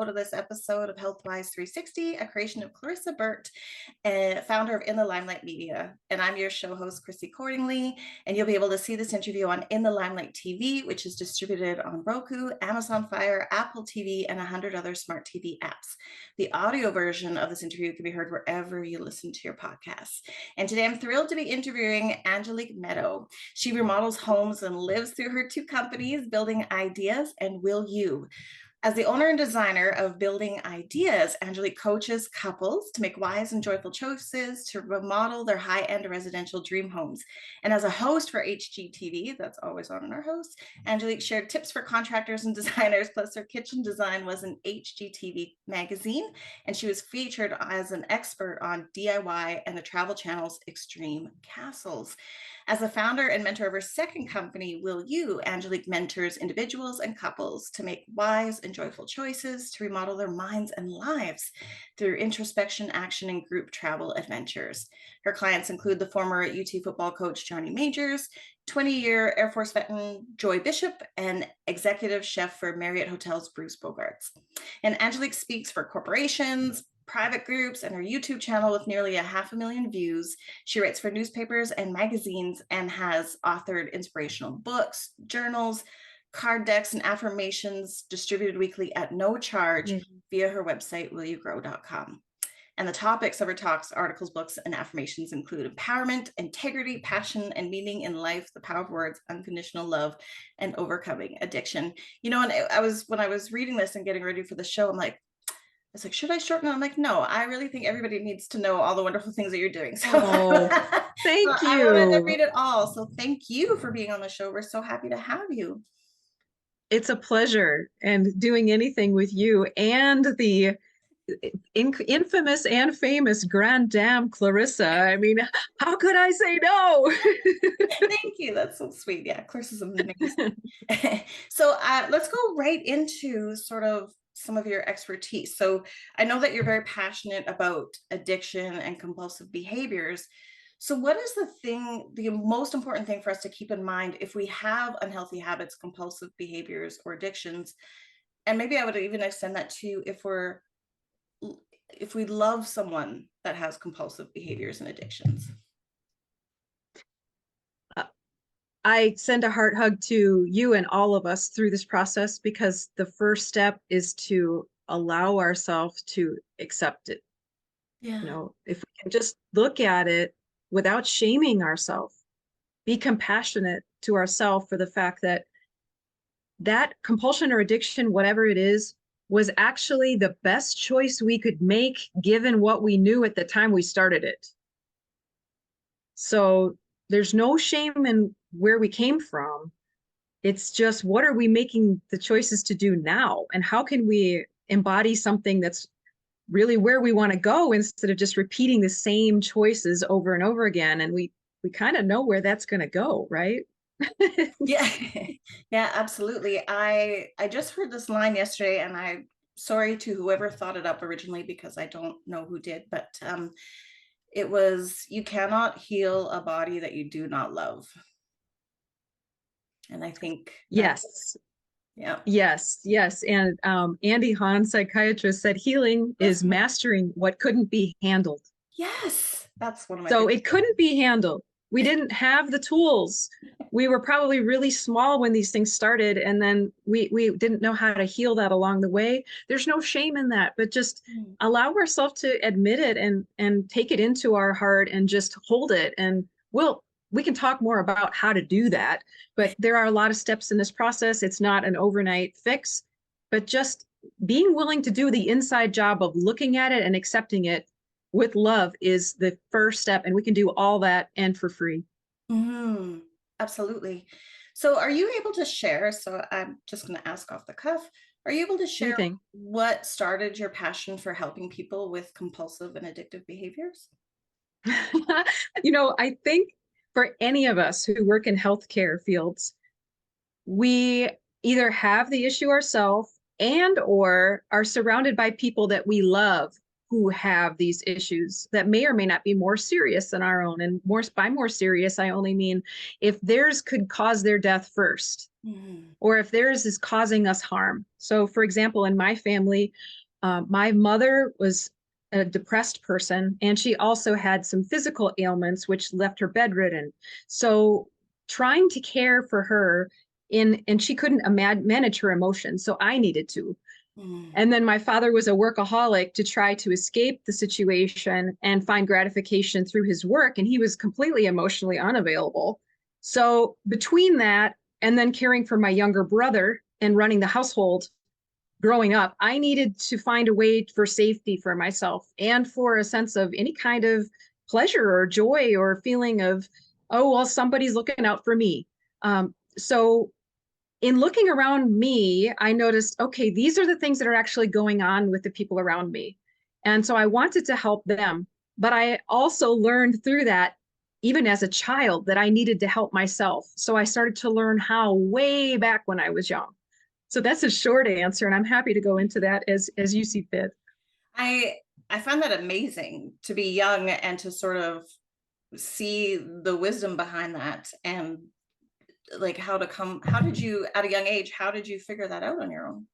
to this episode of Healthwise 360, a creation of Clarissa Burt, founder of In the Limelight Media. And I'm your show host, Chrissy Cordingley, and you'll be able to see this interview on In the Limelight TV, which is distributed on Roku, Amazon Fire, Apple TV, and 100 other smart TV apps. The audio version of this interview can be heard wherever you listen to your podcasts. And today I'm thrilled to be interviewing Angelique Medow. She remodels homes and lives through her two companies, Building Ideas and Will You. As the owner and designer of Building Ideas, Angelique coaches couples to make wise and joyful choices to remodel their high-end residential dream homes. And as a host for HGTV, that's always on in our hosts, Angelique shared tips for contractors and designers, plus her kitchen design was an HGTV magazine, and she was featured as an expert on DIY and the Travel Channel's Extreme Castles. As a founder and mentor of her second company, Will You, Angelique mentors individuals and couples to make wise and joyful choices to remodel their minds and lives through introspection, action, and group travel adventures. Her clients include the former UT football coach Johnny Majors, 20-year Air Force veteran Joy Bishop, and executive chef for Marriott Hotels Bruce Bogarts. And Angelique speaks for corporations, private groups, and her YouTube channel with nearly 500,000 views. She writes for newspapers and magazines and has authored inspirational books, journals, card decks, and affirmations distributed weekly at no charge via her website, willyougrow.com. And the topics of her talks, articles, books, and affirmations include empowerment, integrity, passion, and meaning in life, the power of words, unconditional love, and overcoming addiction. You know, and when I was reading this and getting ready for the show, I'm like, it's like, should I shorten it? I'm like, no, I really think everybody needs to know all the wonderful things that you're doing. So, thank you. I wanted to read it all. So thank you for being on the show. We're so happy to have you. It's a pleasure, and doing anything with you and the infamous and famous Grand Dame Clarissa. I mean, how could I say no? Thank you. That's so sweet. Yeah, Clarissa's amazing. So let's go right into sort of some of your expertise. So I know that you're very passionate about addiction and compulsive behaviors. So what is the most important thing for us to keep in mind if we have unhealthy habits, compulsive behaviors, or addictions? And maybe I would even extend that to if we love someone that has compulsive behaviors and addictions. I send a heart hug to you and all of us through this process, because the first step is to allow ourselves to accept it. Yeah. You know, if we can just look at it without shaming ourselves, be compassionate to ourselves for the fact that that compulsion or addiction, whatever it is, was actually the best choice we could make given what we knew at the time we started it. So there's no shame in where we came from. It's just, what are we making the choices to do now? And how can we embody something that's really where we want to go, instead of just repeating the same choices over and over again? And we kind of know where that's going to go, right? Yeah. Yeah, absolutely. I just heard this line yesterday, and I'm sorry to whoever thought it up originally, because I don't know who did, but it was, you cannot heal a body that you do not love. And I think yes. Yeah. Yes. And Andy Hahn, psychiatrist, said healing is mastering what couldn't be handled. Yes, that's one of my So it couldn't be handled. We didn't have the tools. We were probably really small when these things started, and then we didn't know how to heal that along the way. There's no shame in that, but just allow ourselves to admit it and take it into our heart and just hold it. And we can talk more about how to do that, but there are a lot of steps in this process. It's not an overnight fix, but just being willing to do the inside job of looking at it and accepting it with love is the first step. And we can do all that and for free. Absolutely. So are you able to share, so I'm just going to ask off the cuff, are you able to share what started your passion for helping people with compulsive and addictive behaviors? You know, I think for any of us who work in healthcare fields, we either have the issue ourselves and or are surrounded by people that we love who have these issues that may or may not be more serious than our own. And by more serious, I only mean if theirs could cause their death first, or if theirs is causing us harm. So for example, in my family, my mother was a depressed person, and she also had some physical ailments, which left her bedridden. So trying to care for her and she couldn't manage her emotions. So I needed to. And then my father was a workaholic to try to escape the situation and find gratification through his work. And he was completely emotionally unavailable. So between that and then caring for my younger brother and running the household growing up, I needed to find a way for safety for myself and for a sense of any kind of pleasure or joy or feeling of, oh, well, somebody's looking out for me. So in looking around me, I noticed, okay, these are the things that are actually going on with the people around me. And so I wanted to help them. But I also learned through that, even as a child, that I needed to help myself. So I started to learn how way back when I was young. So that's a short answer, and I'm happy to go into that as you see fit. I find that amazing to be young and to sort of see the wisdom behind that, and like how did you at a young age, how did you figure that out on your own?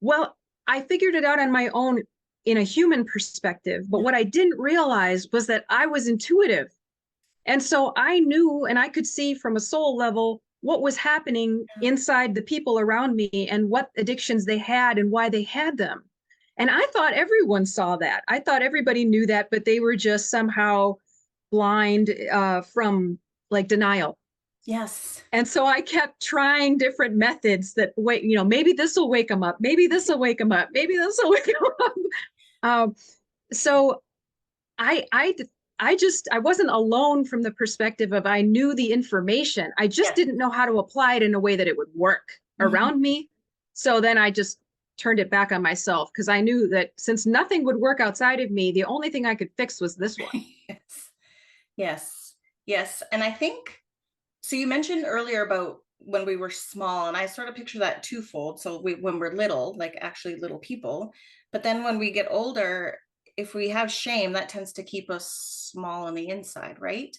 Well, I figured it out on my own in a human perspective, but what I didn't realize was that I was intuitive. And so I knew and I could see from a soul level what was happening inside the people around me and what addictions they had and why they had them. And I thought everyone saw that. I thought everybody knew that, but they were just somehow blind from like denial. Yes. And so I kept trying different methods that maybe this will wake them up. Maybe this will wake them up. Maybe this will wake them up. So I wasn't alone from the perspective of I knew the information. I just didn't know how to apply it in a way that it would work around me. So then I just turned it back on myself because I knew that since nothing would work outside of me, the only thing I could fix was this one. Yes. And I think, so you mentioned earlier about when we were small, and I sort of picture that twofold. So when we're little, like actually little people, but then when we get older, if we have shame, that tends to keep us small on the inside, right?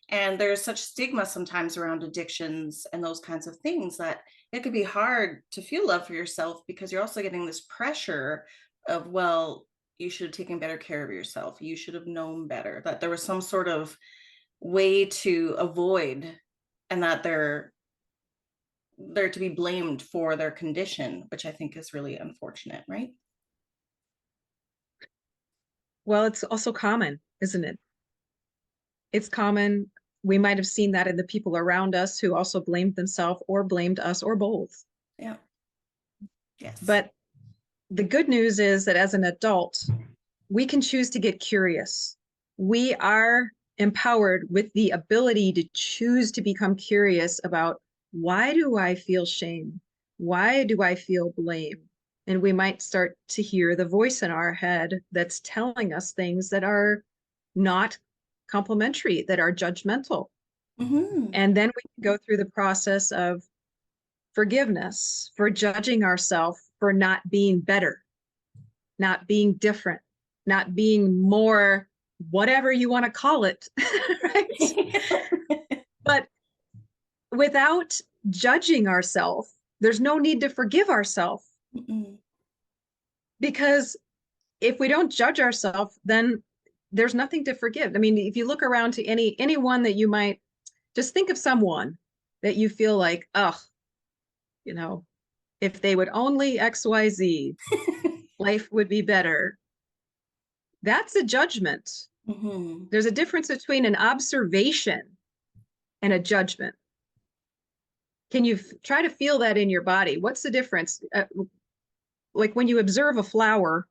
And there's such stigma sometimes around addictions and those kinds of things that it could be hard to feel love for yourself because you're also getting this pressure of, well, you should have taken better care of yourself. You should have known better, that there was some sort of way to avoid, and that they're to be blamed for their condition, which I think is really unfortunate, right? Well, it's also common, isn't it? It's common. We might have seen that in the people around us who also blamed themselves or blamed us or both. Yeah. Yes. But the good news is that as an adult, we can choose to get curious. We are empowered with the ability to choose to become curious about, why do I feel shame? Why do I feel blame? And we might start to hear the voice in our head that's telling us things that are not complimentary, that are judgmental. And then we can go through the process of forgiveness for judging ourselves for not being better, not being different, not being more, whatever you want to call it, right? But without judging ourselves, there's no need to forgive ourselves. Because if we don't judge ourselves, then there's nothing to forgive. I mean, if you look around to anyone that you might just think of, someone that you feel like, oh, if they would only XYZ, life would be better. That's a judgment. There's a difference between an observation and a judgment. Can you try to feel that in your body? What's the difference? Like when you observe a flower,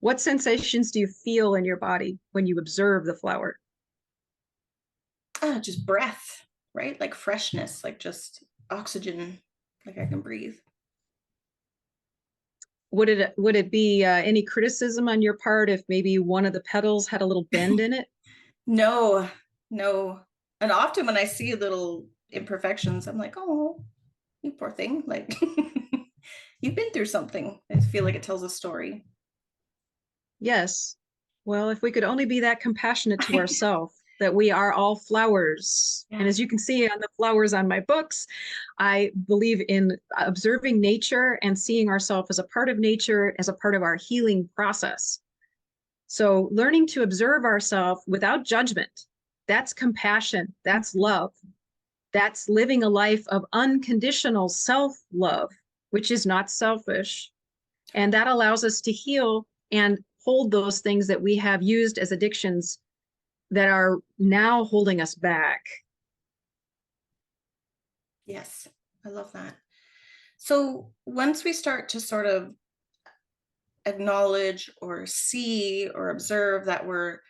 what sensations do you feel in your body when you observe the flower? Just breath, right? Like freshness, like just oxygen, like I can breathe. Would it be any criticism on your part if maybe one of the petals had a little bend in it? No. And often when I see little imperfections, I'm like, oh, you poor thing. Like, you've been through something. I feel like it tells a story. Yes. Well, if we could only be that compassionate to ourselves, that we are all flowers. And Yeah. as you can see on the flowers on my books, I believe in observing nature and seeing ourselves as a part of nature, as a part of our healing process. So learning to observe ourselves without judgment, that's compassion, that's love. That's living a life of unconditional self-love, which is not selfish. And that allows us to heal and hold those things that we have used as addictions that are now holding us back. Yes, I love that. So once we start to sort of acknowledge or see or observe that we're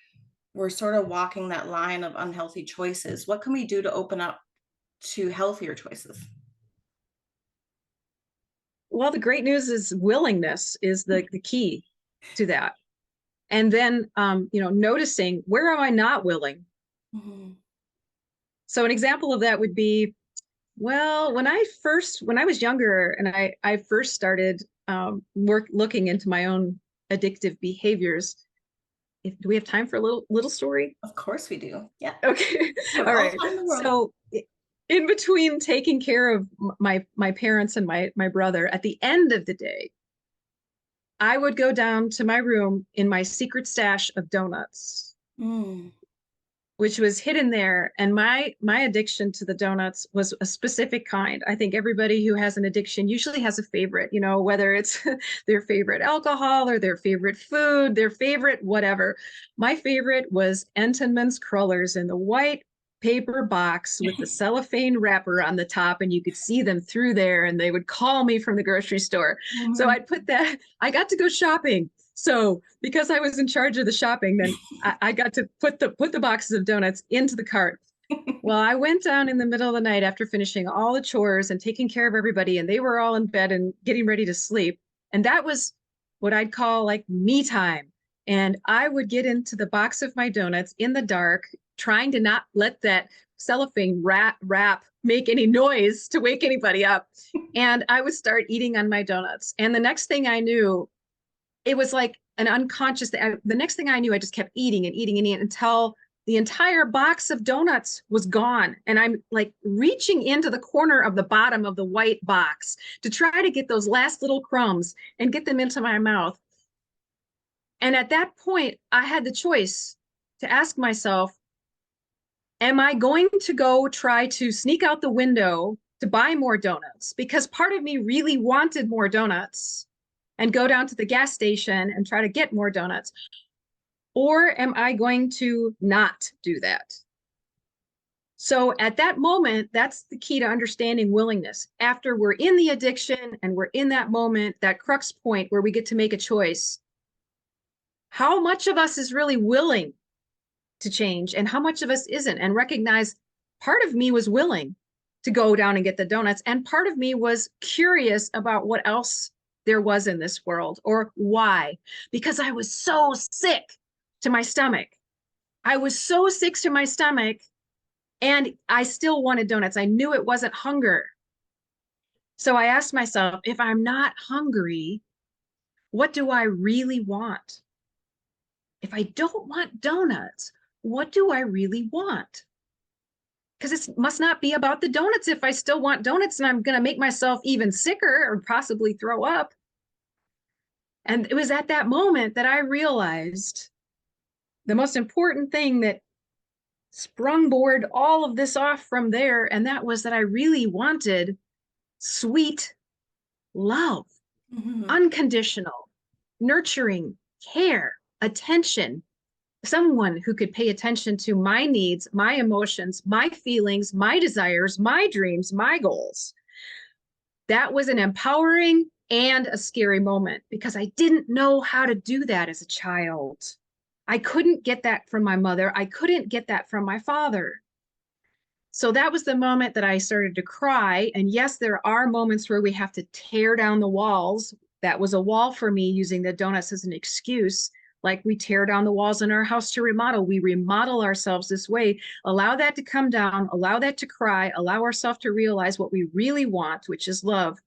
sort of walking that line of unhealthy choices, what can we do to open up to healthier choices? Well, the great news is willingness is the key to that. And then, noticing, where am I not willing? Mhm. So an example of that would be, well, when I was younger and I first started looking into my own addictive behaviors. Do we have time for a little story? Of course we do. Yeah. Okay. We have All all right. the time in the world. So in between taking care of my parents and my brother, at the end of the day, I would go down to my room in my secret stash of donuts, Mm. which was hidden there. And my addiction to the donuts was a specific kind. I think everybody who has an addiction usually has a favorite, whether it's their favorite alcohol or their favorite food, their favorite whatever. My favorite was Entenmann's Crullers in the white paper box with the cellophane wrapper on the top, and you could see them through there, and they would call me from the grocery store. So Mhm. I'd put that, I got to go shopping. So because I was in charge of the shopping, then I got to put the boxes of donuts into the cart. Well, I went down in the middle of the night after finishing all the chores and taking care of everybody, and they were all in bed and getting ready to sleep. And that was what I'd call like me time. And I would get into the box of my donuts in the dark, trying to not let that cellophane wrap make any noise to wake anybody up. And I would start eating on my donuts. And the next thing I knew, it was like an unconscious thing. The next thing I knew, I just kept eating and eating and eating until the entire box of donuts was gone. And I'm like reaching into the corner of the bottom of the white box to try to get those last little crumbs and get them into my mouth. And at that point, I had the choice to ask myself, am I going to go try to sneak out the window to buy more donuts? Because part of me really wanted more donuts and go down to the gas station and try to get more donuts. Or am I going to not do that? So at that moment, that's the key to understanding willingness. After we're in the addiction and we're in that moment, that crux point where we get to make a choice, how much of us is really willing to change and how much of us isn't? And recognize part of me was willing to go down and get the donuts, and part of me was curious about what else there was in this world, or why, because I was so sick to my stomach. I was so sick to my stomach, and I still wanted donuts. I knew it wasn't hunger. So I asked myself, if I'm not hungry, what do I really want? If I don't want donuts, what do I really want? Because it must not be about the donuts if I still want donuts and I'm going to make myself even sicker or possibly throw up. And it was at that moment that I realized the most important thing that sprungboard all of this off from there. And that was that I really wanted sweet love, Mhm. unconditional, nurturing, care, attention, someone who could pay attention to my needs, my emotions, my feelings, my desires, my dreams, my goals. That was an empowering and a scary moment because I didn't know how to do that as a child. I couldn't get that from my mother. I couldn't get that from my father. So that was the moment that I started to cry. And yes, there are moments where we have to tear down the walls. That was a wall for me, using the donuts as an excuse. Like we tear down the walls in our house to remodel. We remodel ourselves this way. Allow that to come down, allow that to cry, allow ourselves to realize what we really want, which is love,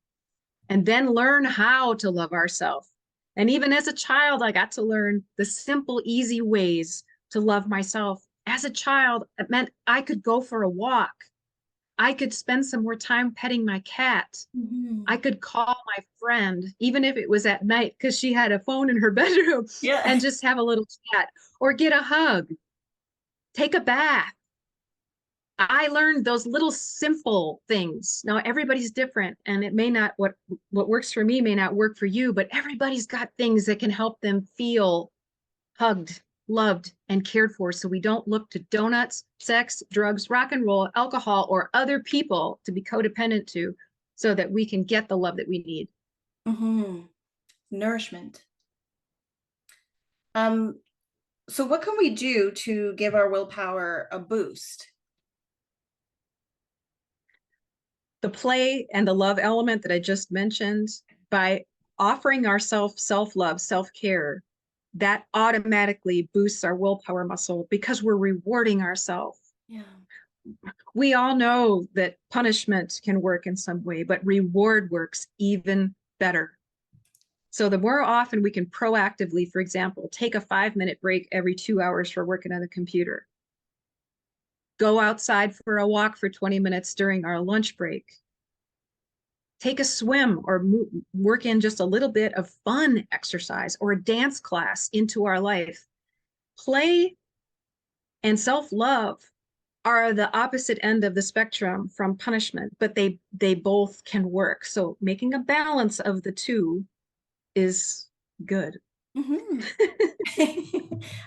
and then learn how to love ourselves. And even as a child, I got to learn the simple, easy ways to love myself. As a child, it meant I could go for a walk. I could spend some more time petting my cat. Mhm. I could call my friend, even if it was at night, because she had a phone in her bedroom, Yeah. and just have a little chat or get a hug, take a bath. I learned those little simple things. Now everybody's different, and it may not, what works for me may not work for you, but everybody's got things that can help them feel hugged, loved, and cared for. So we don't look to donuts, sex, drugs, rock and roll, alcohol, or other people to be codependent to, so that we can get the love that we need. Mhm. Nourishment. Um, so what can we do to give our willpower a boost? The play and the love element that I just mentioned, by offering ourselves self-love, self-care, that automatically boosts our willpower muscle because we're rewarding ourselves. Yeah. We all know that punishment can work in some way, but reward works even better. So the more often we can proactively, for example, take a 5-minute break every 2 hours for working on the computer, go outside for a walk for 20 minutes during our lunch break, take a swim, or work in just a little bit of fun exercise or a dance class into our life. Play and self-love are the opposite end of the spectrum from punishment, but they both can work. So making a balance of the two is good. Mhm.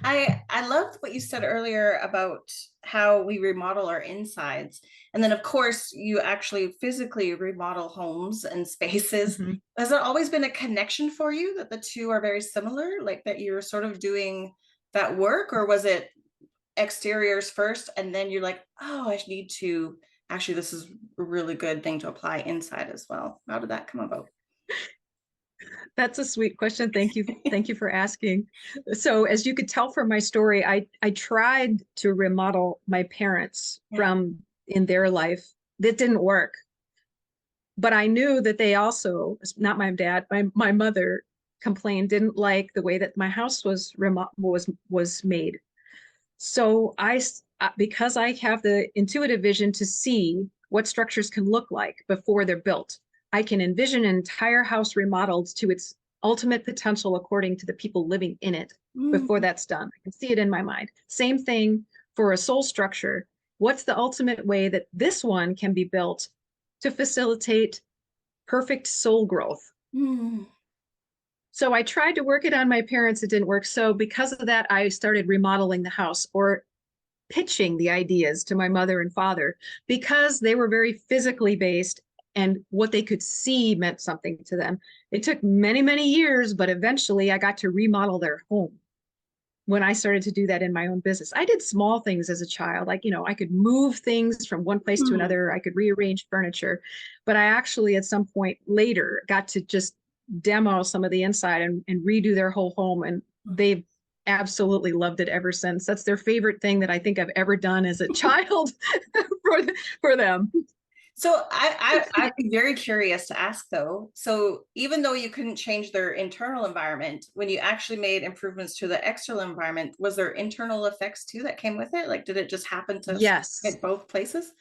I loved what you said earlier about how we remodel our insides. And then of course you actually physically remodel homes and spaces. Mhm. Has there always been a connection for you that the two are very similar, like that you're sort of doing that work, or was it exteriors first and then you're like, oh, I need to actually, this is a really good thing to apply inside as well? How did that come about? That's a sweet question. Thank you. Thank you for asking. So as you could tell from my story, I tried to remodel my parents Yeah. from in their life. That didn't work. But I knew that they also, not my dad, my mother complained, didn't like the way that my house was made. So because I have the intuitive vision to see what structures can look like before they're built, I can envision an entire house remodeled to its ultimate potential according to the people living in it before Mm. that's done. I can see it in my mind. Same thing for a soul structure. What's the ultimate way that this one can be built to facilitate perfect soul growth? Mm. So I tried to work it on my parents. It didn't work. So because of that, I started remodeling the house, or pitching the ideas to my mother and father, because they were very physically based and what they could see meant something to them. It took many, many years, but eventually I got to remodel their home when I started to do that in my own business. I did small things as a child, like, I could move things from one place to Mm. another. I could rearrange furniture, but I actually at some point later got to just demo some of the inside and redo their whole home. And they've absolutely loved it ever since. That's their favorite thing that I think I've ever done as a child for, for them. So I'd be very curious to ask though. So even though you couldn't change their internal environment, when you actually made improvements to the external environment, was there internal effects too that came with it? Like, did it just happen to Yes. hit both places?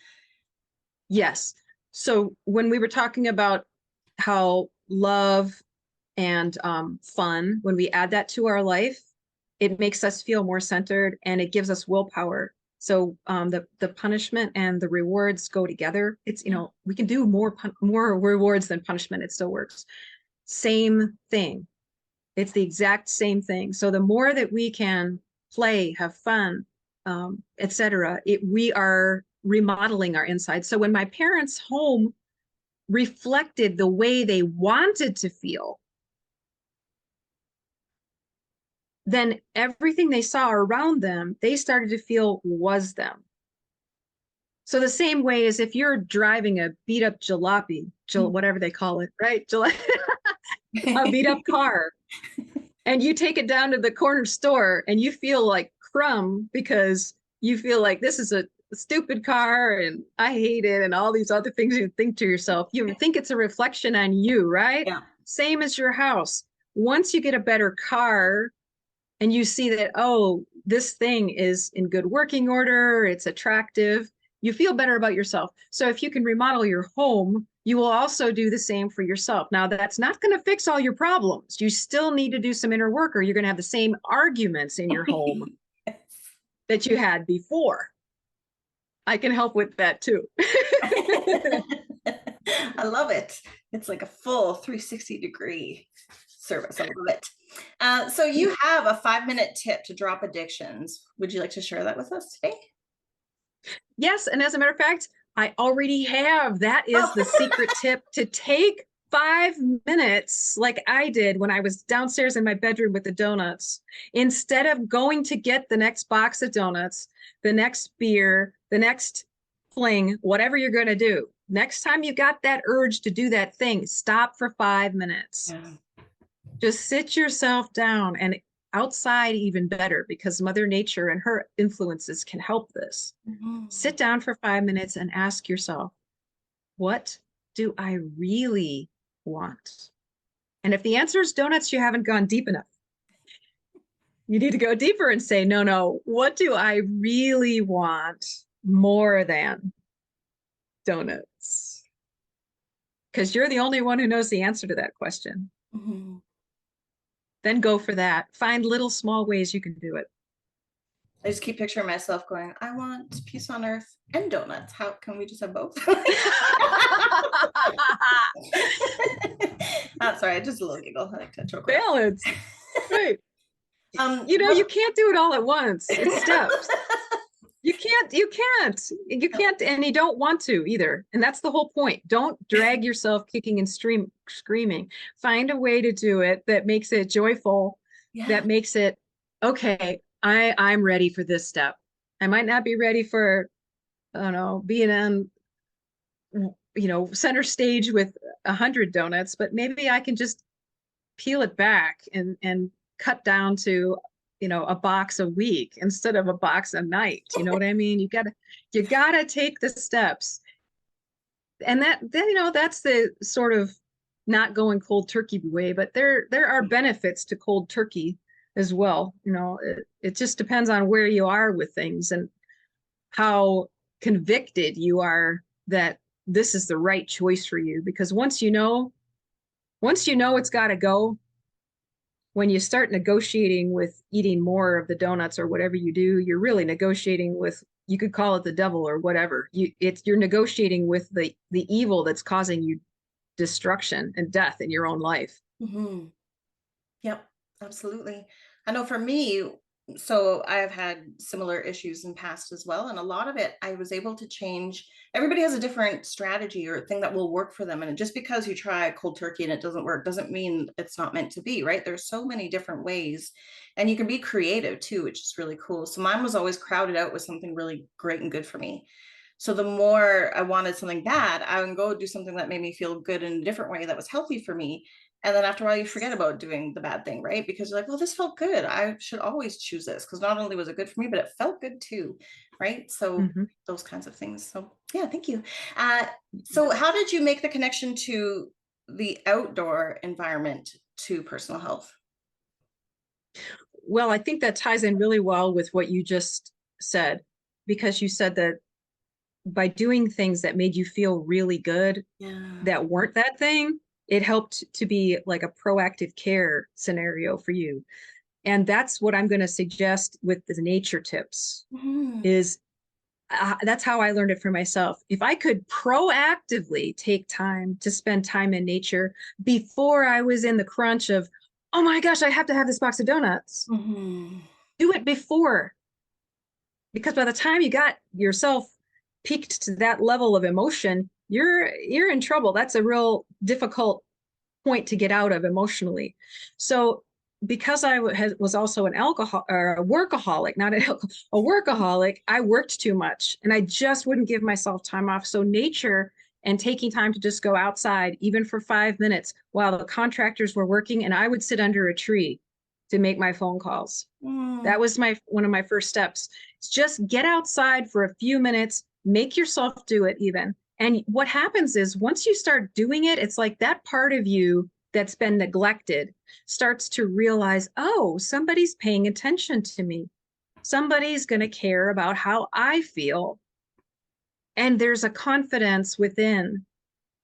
Yes. So when we were talking about how love and fun, when we add that to our life, it makes us feel more centered and it gives us willpower. So the punishment and the rewards go together. It's, Yeah. we can do more rewards than punishment. It still works. Same thing. It's the exact same thing. So the more that we can play, have fun, etc., we are remodeling our inside. So when my parents' home reflected the way they wanted to feel, then everything they saw around them, they started to feel was them. So the same way as if you're driving a beat up jalopy, whatever they call it, right? A beat up car, and you take it down to the corner store and you feel like crumb because you feel like this is a stupid car and I hate it and all these other things you think to yourself. You think it's a reflection on you, right? Yeah. Same as your house. once you get a better car and you see that, oh, this thing is in good working order, it's attractive, you feel better about yourself. So if you can remodel your home, you will also do the same for yourself. Now, that's not going to fix all your problems. You still need to do some inner work, or you're going to have the same arguments in your home that you had before. I can help with that too. I love it. It's like a full 360-degree service. I love it. So you have a 5-minute tip to drop addictions. Would you like to share that with us today? Yes, and as a matter of fact, I already have. That is the secret tip, to take 5 minutes like I did when I was downstairs in my bedroom with the donuts. Instead of going to get the next box of donuts, the next beer, the next fling, whatever you're going to do, next time you got that urge to do that thing, stop for 5 minutes. Yeah. Just sit yourself down, and outside even better, because Mother Nature and her influences can help this. Mm-hmm. Sit down for 5 minutes and ask yourself, what do I really want? And if the answer is donuts, you haven't gone deep enough. You need to go deeper and say, no, what do I really want more than donuts? Because you're the only one who knows the answer to that question. Mm-hmm. Then go for that. Find little small ways you can do it. I just keep picturing myself going, I want peace on earth and donuts. How can we just have both? Sorry, just a little giggle. I like to choke. Balance. Right. You can't do it all at once. It's steps. You can't, and you don't want to either. And that's the whole point. Don't drag yourself kicking and screaming. Find a way to do it that makes it joyful, that makes it, okay, I'm ready for this step. I might not be ready for, I don't know, being on, center stage with 100 donuts, but maybe I can just peel it back and cut down to, a box a week instead of a box a night. You know what I mean? You gotta take the steps. And that's the sort of not going cold turkey way, but there are benefits to cold turkey as well. It just depends on where you are with things and how convicted you are that this is the right choice for you. Because once you know it's got to go, when you start negotiating with eating more of the donuts or whatever you do, you're really negotiating with, you could call it the devil or whatever. You're negotiating with the evil that's causing you destruction and death in your own life. Mm-hmm. Yep, absolutely. I know for me, so I've had similar issues in past as well. And a lot of it, I was able to change. Everybody has a different strategy or thing that will work for them. And just because you try cold turkey and it doesn't work, doesn't mean it's not meant to be, right? There's so many different ways, and you can be creative too, which is really cool. So mine was always crowded out with something really great and good for me. So the more I wanted something bad, I would go do something that made me feel good in a different way that was healthy for me. And then after a while, you forget about doing the bad thing, right? Because you're like, well, this felt good. I should always choose this, because not only was it good for me, but it felt good too, right? So those kinds of things. So yeah, thank you. So how did you make the connection to the outdoor environment to personal health? Well, I think that ties in really well with what you just said, because you said that by doing things that made you feel really good, that weren't that thing, it helped to be like a proactive care scenario for you. And that's what I'm going to suggest with the nature tips is that's how I learned it for myself. If I could proactively take time to spend time in nature before I was in the crunch of, oh my gosh, I have to have this box of donuts. Do it before. Because by the time you got yourself peaked to that level of emotion, you're in trouble. That's a real difficult point to get out of emotionally. So because I was also an alcohol or a workaholic, not a workaholic, I worked too much and I just wouldn't give myself time off. So nature and taking time to just go outside, even for 5 minutes while the contractors were working, and I would sit under a tree to make my phone calls. That was one of my first steps. It's just get outside for a few minutes, make yourself do it even. And what happens is once you start doing it, it's like that part of you that's been neglected starts to realize, oh, somebody's paying attention to me. Somebody's going to care about how I feel. And there's a confidence within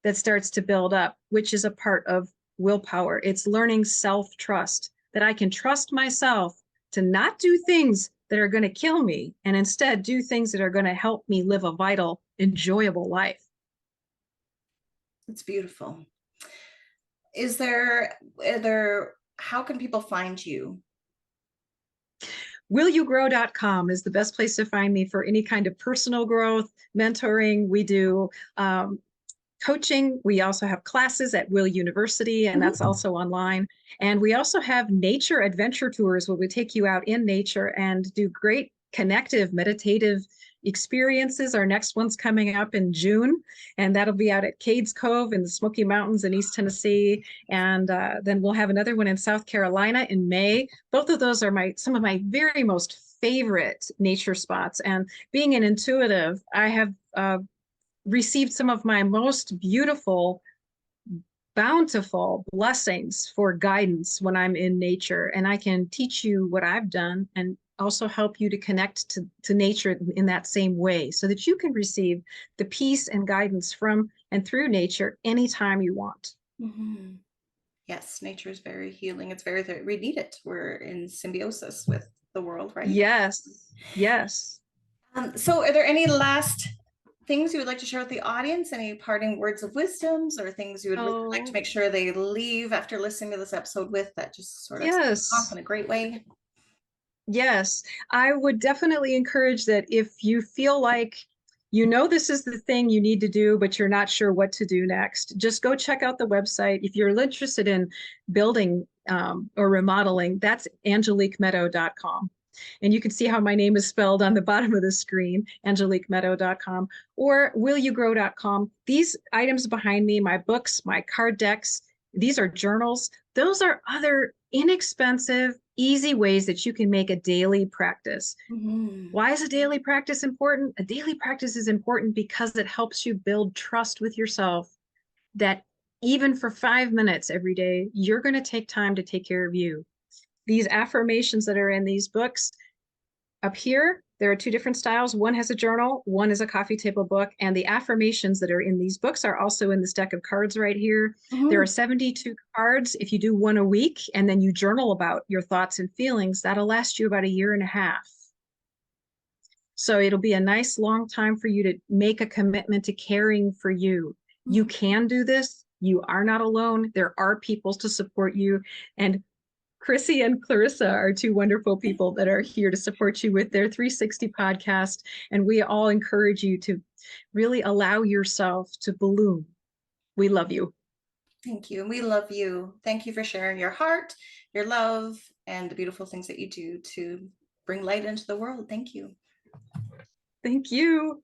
that starts to build up, which is a part of willpower. It's learning self-trust, that I can trust myself to not do things that are going to kill me and instead do things that are going to help me live a vital, enjoyable life. It's beautiful. How can people find you? WillYouGrow.com is the best place to find me for any kind of personal growth, mentoring. We do coaching. We also have classes at Will University, and that's also online. And we also have nature adventure tours where we take you out in nature and do great connective, meditative experiences. Our next one's coming up in June, and that'll be out at Cades Cove in the Smoky Mountains in East Tennessee. And then we'll have another one in South Carolina in May. Both of those are some of my very most favorite nature spots. And being an intuitive, I have received some of my most beautiful, bountiful blessings for guidance when I'm in nature. And I can teach you what I've done and also help you to connect to nature in that same way so that you can receive the peace and guidance from and through nature anytime you want. Mm-hmm. Yes, nature is very healing. It's very, we need it. We're in symbiosis with the world, right? Yes, yes. So are there any last things you would like to share with the audience? Any parting words of wisdoms or things you would like to make sure they leave after listening to this episode with that just sort of off in a great way? Yes, I would definitely encourage that if you feel like you know this is the thing you need to do, but you're not sure what to do next, just go check out the website. If you're interested in building or remodeling, that's angeliquemedow.com. And you can see how my name is spelled on the bottom of the screen, angeliquemedow.com or willyougrow.com. These items behind me, my books, my card decks, these are journals. Those are other inexpensive, easy ways that you can make a daily practice. Mm-hmm. Why is a daily practice important? A daily practice is important because it helps you build trust with yourself that even for 5 minutes every day, you're going to take time to take care of you. These affirmations that are in these books up here, there are 2 different styles. One has a journal, one is a coffee table book, and the affirmations that are in these books are also in this deck of cards right here. Mm-hmm. There are 72 cards. If you do one a week and then you journal about your thoughts and feelings, that'll last you about 1.5 years. So it'll be a nice long time for you to make a commitment to caring for you. Mm-hmm. You can do this. You are not alone. There are people to support you. And Chrissy and Clarissa are 2 wonderful people that are here to support you with their 360 podcast. And we all encourage you to really allow yourself to bloom. We love you. Thank you. And we love you. Thank you for sharing your heart, your love, and the beautiful things that you do to bring light into the world. Thank you. Thank you.